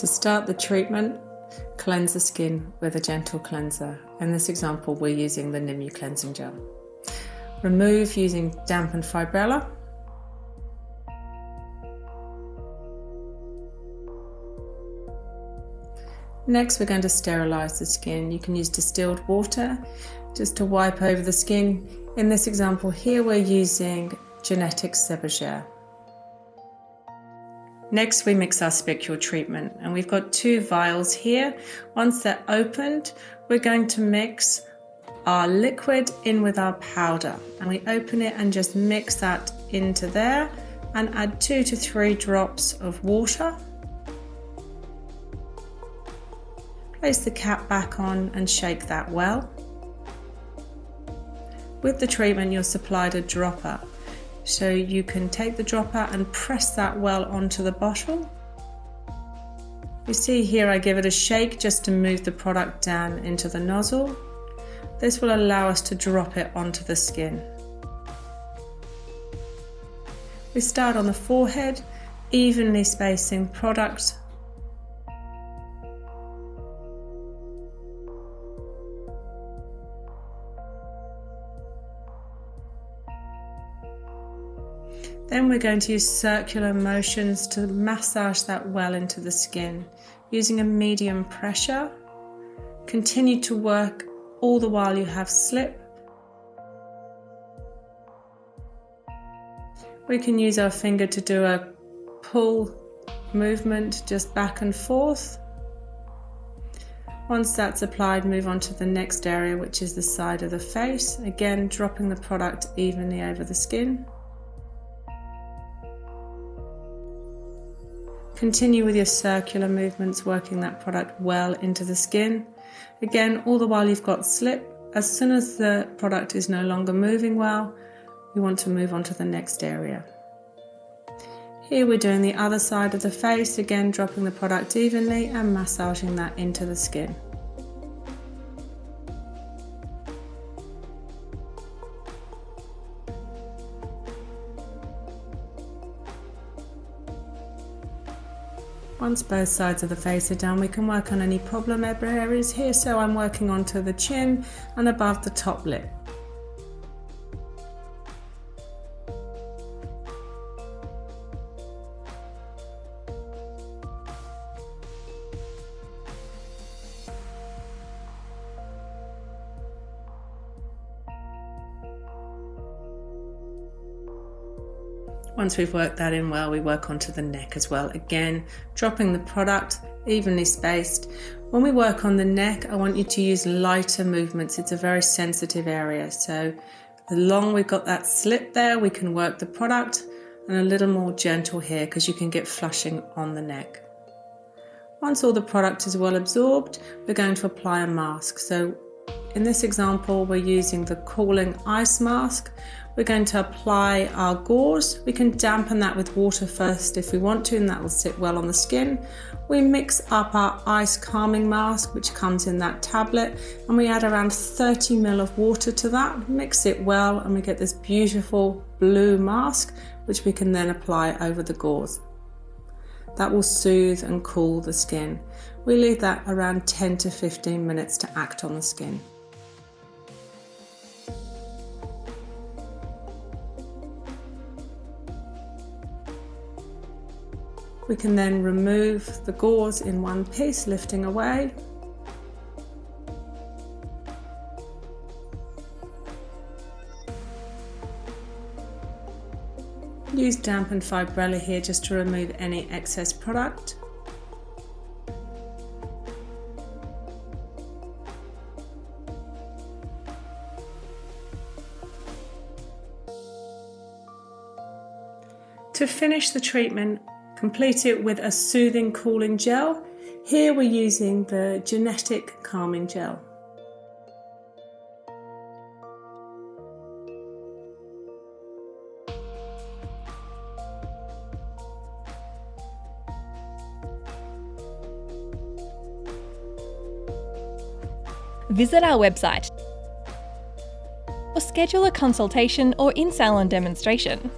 To start the treatment, cleanse the skin with a gentle cleanser. In this example, we're using the Nimue Cleansing Gel. Remove using dampened fibrella. Next, we're going to sterilise the skin. You can use distilled water just to wipe over the skin. In this example here, we're using GERnétic Sebo Ger. Next, we mix our spicule treatment, and we've got 2 vials here. Once they're opened, we're going to mix our liquid in with our powder, and we open it and just mix that into there and add 2 to 3 drops of water. Place the cap back on and shake that well. With the treatment, you're supplied a dropper. So you can take the dropper and press that well onto the bottle. You see here I give it a shake just to move the product down into the nozzle. This will allow us to drop it onto the skin. We start on the forehead, evenly spacing product. Then we're going to use circular motions to massage that well into the skin, using a medium pressure. Continue to work all the while you have slip. We can use our finger to do a pull movement just back and forth. Once that's applied, move on to the next area, which is the side of the face. Again, dropping the product evenly over the skin. Continue with your circular movements, working that product well into the skin. Again, all the while you've got slip. As soon as the product is no longer moving well, you want to move on to the next area. Here we're doing the other side of the face, again dropping the product evenly and massaging that into the skin. Once both sides of the face are done, we can work on any problem areas here. So I'm working onto the chin and above the top lip. Once we've worked that in well, we work onto the neck as well. Again, dropping the product evenly spaced. When we work on the neck, I want you to use lighter movements. It's a very sensitive area. So the longer we've got that slip there, we can work the product, and a little more gentle here because you can get flushing on the neck. Once all the product is well absorbed, we're going to apply a mask. So in this example, we're using the cooling ice mask. We're going to apply our gauze. We can dampen that with water first if we want to, and that will sit well on the skin. We mix up our ice calming mask, which comes in that tablet, and we add around 30 ml of water to that, mix it well, and we get this beautiful blue mask, which we can then apply over the gauze. That will soothe and cool the skin. We leave that around 10 to 15 minutes to act on the skin. We can then remove the gauze in one piece, lifting away. Use dampened fibrella here just to remove any excess product. To finish the treatment, complete it with a soothing cooling gel. Here we're using the GERnétic Calming Gel. Visit our website or schedule a consultation or in-salon demonstration.